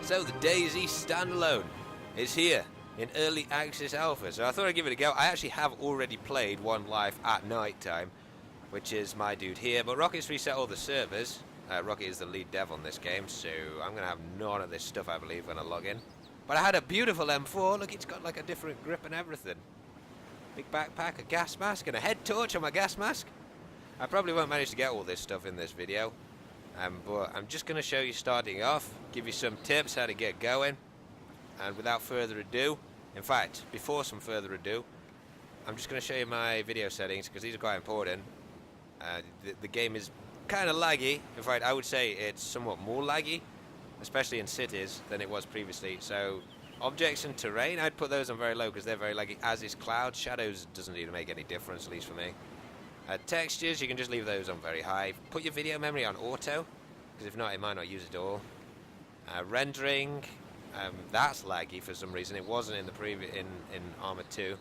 So the Dayz Standalone is here in early access alpha, so I thought I'd give it a go. I actually have already played one live at night time, which is my dude here, but Rocket's reset all the servers. Rocket is the lead dev on this game, so I'm going to have none of this stuff, I believe, when I log in. But I had a beautiful M4. Look, it's got like a different grip and everything. Big backpack, a gas mask, and a head torch on my gas mask. I probably won't manage to get all this stuff in this video, but I'm just going to show you starting off, give you some tips how to get going, and without further ado, in fact, before some further ado, I'm just going to show you my video settings, because these are quite important. The game is kind of laggy. In fact, I would say it's somewhat more laggy, especially in cities, than it was previously. So objects and terrain, I'd put those on very low because they're very laggy, as is clouds. Shadows doesn't even make any difference, at least for me. Textures, you can just leave those on very high. Put your video memory on auto, because if not, it might not use it all. Rendering, that's laggy for some reason. It wasn't in the previous in Arma 2.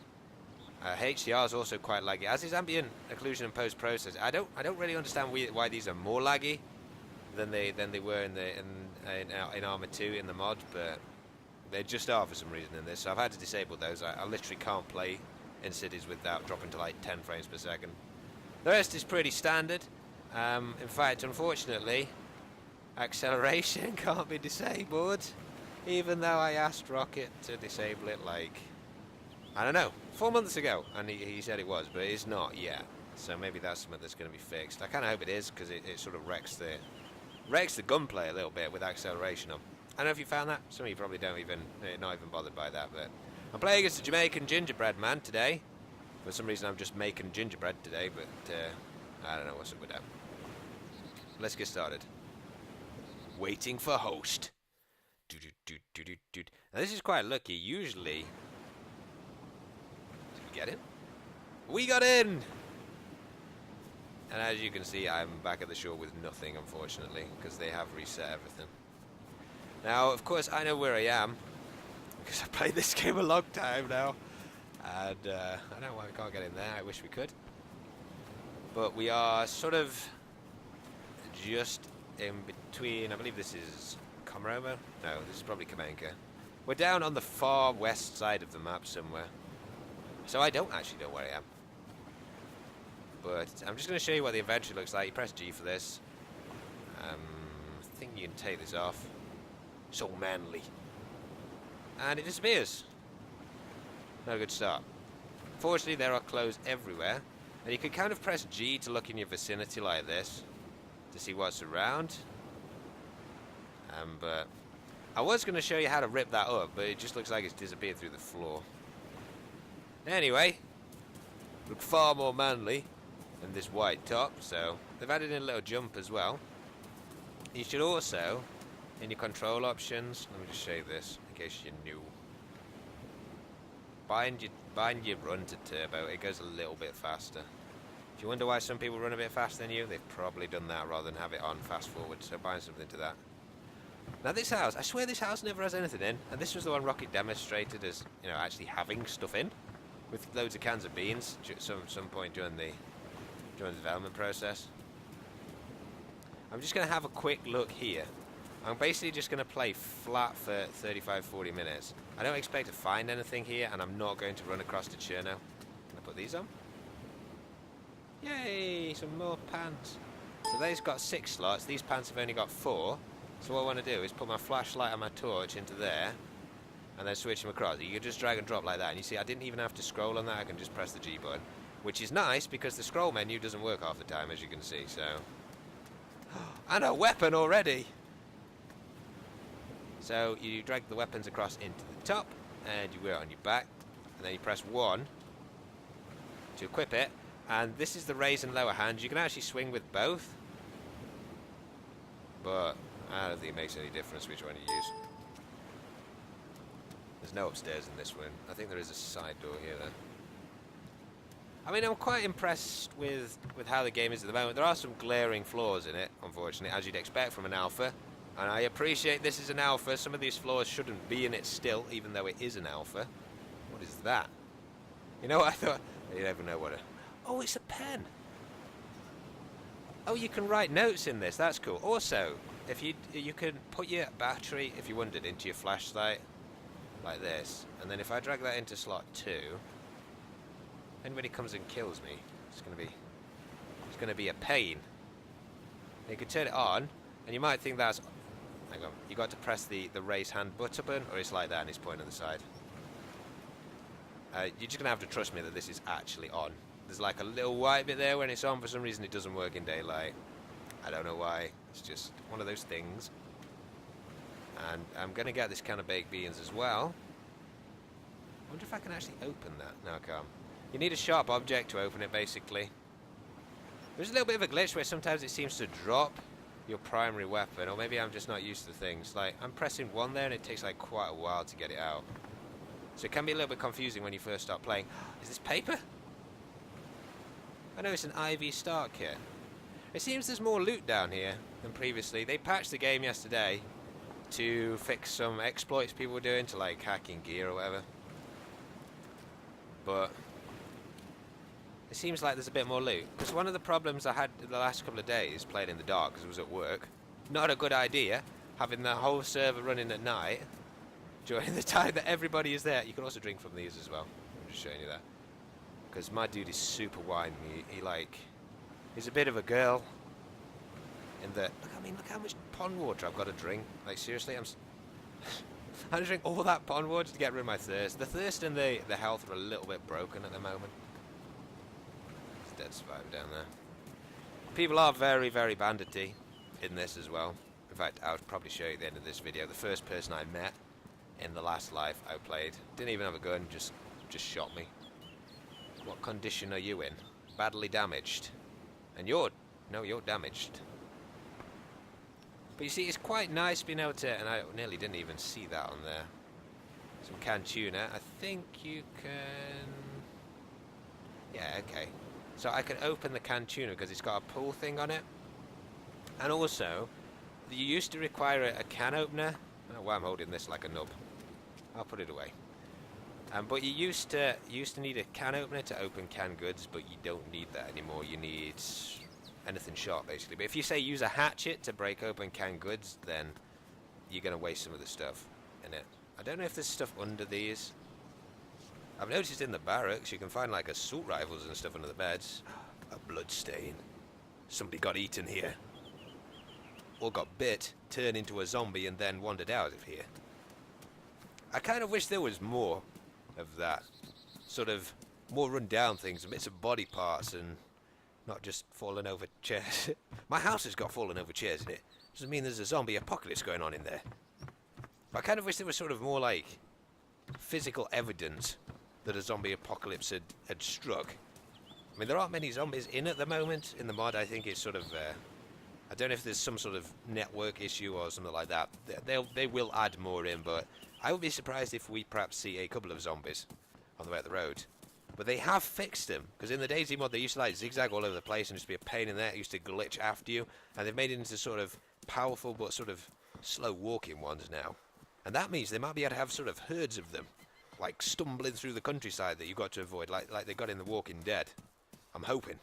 HDR is also quite laggy, as is ambient occlusion and post process. I don't really understand why these are more laggy than they were in Arma 2 in the mod, but they just are for some reason in this. So I've had to disable those. I literally can't play in cities without dropping to like 10 frames per second. The rest is pretty standard. In fact, unfortunately, acceleration can't be disabled, even though I asked Rocket to disable it like, I don't know, 4 months ago, and he said it was, but it's not yet. So maybe that's something that's going to be fixed. I kind of hope it is, because it sort of wrecks the gunplay a little bit with acceleration on. I don't know if you found that. Some of you probably not even bothered by that, but I'm playing against a Jamaican gingerbread man today. For some reason I'm just making gingerbread today, but I don't know what's up with that. Let's get started. Waiting for host. Now this is quite lucky. Usually, did we get in? We got in! And as you can see, I'm back at the shore with nothing, unfortunately, because they have reset everything. Now, of course, I know where I am, because I've played this game a long time now. And I don't know why we can't get in there. I wish we could. But we are sort of just in between. I believe this is Komarovo? No, this is probably Kamenka. We're down on the far west side of the map somewhere. So I don't actually know where I am. But I'm just going to show you what the inventory looks like. You press G for this. I think you can take this off. So manly. And it disappears. Not a good start. Fortunately, there are clothes everywhere. And you can kind of press G to look in your vicinity like this, to see what's around. But I was going to show you how to rip that up, but it just looks like it's disappeared through the floor. Anyway, look far more manly than this white top, so they've added in a little jump as well. You should also, in your control options, let me just show you this in case you're new. Bind your run to turbo, it goes a little bit faster. If you wonder why some people run a bit faster than you, they've probably done that rather than have it on fast forward, so bind something to that. Now this house, I swear this house never has anything in, and this was the one Rocket demonstrated as, you know, actually having stuff in, with loads of cans of beans at some point during the development process. I'm just going to have a quick look here. I'm basically just going to play flat for 35-40 minutes. I don't expect to find anything here, and I'm not going to run across to Cherno. Can I put these on? Yay, some more pants. So they've got 6 slots, these pants have only got 4. So what I want to do is put my flashlight and my torch into there, and then switch them across. You can just drag and drop like that, and you see I didn't even have to scroll on that, I can just press the G button. Which is nice, because the scroll menu doesn't work half the time, as you can see, so... And a weapon already! So you drag the weapons across into the top, and you wear it on your back, and then you press 1 to equip it, and this is the raise and lower hand. You can actually swing with both, but I don't think it makes any difference which one you use. There's no upstairs in this one. I think there is a side door here though. I mean, I'm quite impressed with how the game is at the moment. There are some glaring flaws in it, unfortunately, as you'd expect from an alpha. And I appreciate this is an alpha. Some of these flaws shouldn't be in it still, even though it is an alpha. What is that? You know what I thought? You never know what a... Oh, it's a pen. Oh, you can write notes in this. That's cool. Also, if you can put your battery, if you wanted, into your flashlight like this, and then if I drag that into slot 2, anybody comes and kills me, it's gonna be a pain. You can turn it on, and you might think that's, hang on, you got to press the raise hand button, or it's like that and it's pointing on the side. You're just gonna have to trust me that this is actually on. There's like a little white bit there when it's on. For some reason it doesn't work in daylight. I don't know why. It's just one of those things. And I'm gonna get this can of baked beans as well. I wonder if I can actually open that. No, I can't. You need a sharp object to open it, basically. There's a little bit of a glitch where sometimes it seems to drop your primary weapon, or maybe I'm just not used to things. Like, I'm pressing 1 there and it takes like quite a while to get it out. So it can be a little bit confusing when you first start playing. Is this paper? I know it's an IV start kit. It seems there's more loot down here than previously. They patched the game yesterday to fix some exploits people were doing to like hacking gear or whatever. But it seems like there's a bit more loot. Because one of the problems I had the last couple of days playing in the dark because I was at work, not a good idea having the whole server running at night during the time that everybody is there. You can also drink from these as well. I'm just showing you that. Because my dude is super whiny. He's a bit of a girl. In that, look how much pond water I've got to drink. Like, seriously, I'm I drink all that pond water to get rid of my thirst. The thirst and the health are a little bit broken at the moment. There's a dead survivor down there. People are very, very bandity in this as well. In fact, I'll probably show you at the end of this video. The first person I met in the last life I played didn't even have a gun, just shot me. What condition are you in? Badly damaged. And you're damaged. But you see, it's quite nice being able to, and I nearly didn't even see that on there. Some canned tuna. I think you can... Yeah, okay. So I can open the canned tuna because it's got a pull thing on it. And also, you used to require a can opener. I don't know why I'm holding this like a nub. I'll put it away. But you used to need a can opener to open canned goods, but you don't need that anymore. You need anything sharp, basically. But if you say use a hatchet to break open canned goods, then you're going to waste some of the stuff in it. I don't know if there's stuff under these. I've noticed in the barracks you can find like assault rifles and stuff under the beds. A blood stain. Somebody got eaten here. Or got bit, turned into a zombie, and then wandered out of here. I kind of wish there was more of that. Sort of more run down things, bits of body parts, and not just falling over chairs. My house has got fallen over chairs in it. Doesn't mean there's a zombie apocalypse going on in there. But I kind of wish there was sort of more like physical evidence that a zombie apocalypse had struck. I mean, there aren't many zombies in at the moment. In the mod, I think it's sort of... I don't know if there's some sort of network issue or something like that. They will add more in, but I would be surprised if we perhaps see a couple of zombies on the way up the road. But they have fixed them, because in the Dayz mod they used to like zigzag all over the place and just be a pain in there. It used to glitch after you, and they've made it into sort of powerful but sort of slow walking ones now. And that means they might be able to have sort of herds of them, like stumbling through the countryside that you've got to avoid, like they got in The Walking Dead. I'm hoping.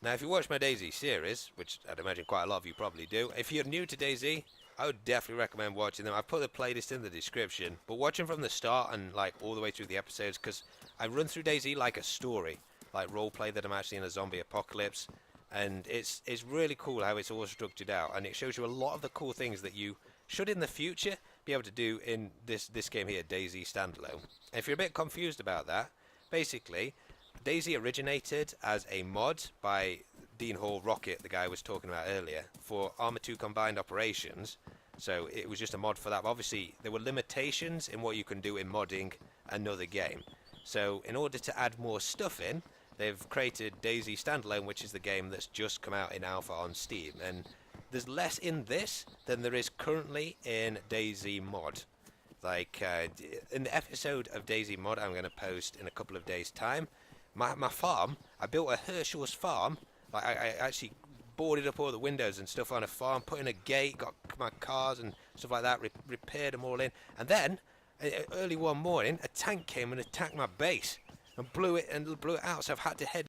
Now, if you watch my Dayz series, which I'd imagine quite a lot of you probably do, if you're new to Dayz, I would definitely recommend watching them. I've put the playlist in the description, but watch them from the start and like all the way through the episodes, because I run through Dayz like a story, like roleplay that I'm actually in a zombie apocalypse, and it's really cool how it's all structured out, and it shows you a lot of the cool things that you should in the future be able to do in this game here, Dayz Standalone. And if you're a bit confused about that, basically, Dayz originated as a mod by Dean Hall Rocket, the guy I was talking about earlier, for Arma 2 Combined Operations. So it was just a mod for that. But obviously, there were limitations in what you can do in modding another game. So in order to add more stuff in, they've created Dayz Standalone, which is the game that's just come out in alpha on Steam. And there's less in this than there is currently in Dayz mod. Like, in the episode of Dayz mod I'm going to post in a couple of days' time, my farm, I built a Herschel's farm. Like, I actually boarded up all the windows and stuff on a farm, put in a gate, got my cars and stuff like that, repaired them all in. And then, early one morning, a tank came and attacked my base and blew it out. So I've had to head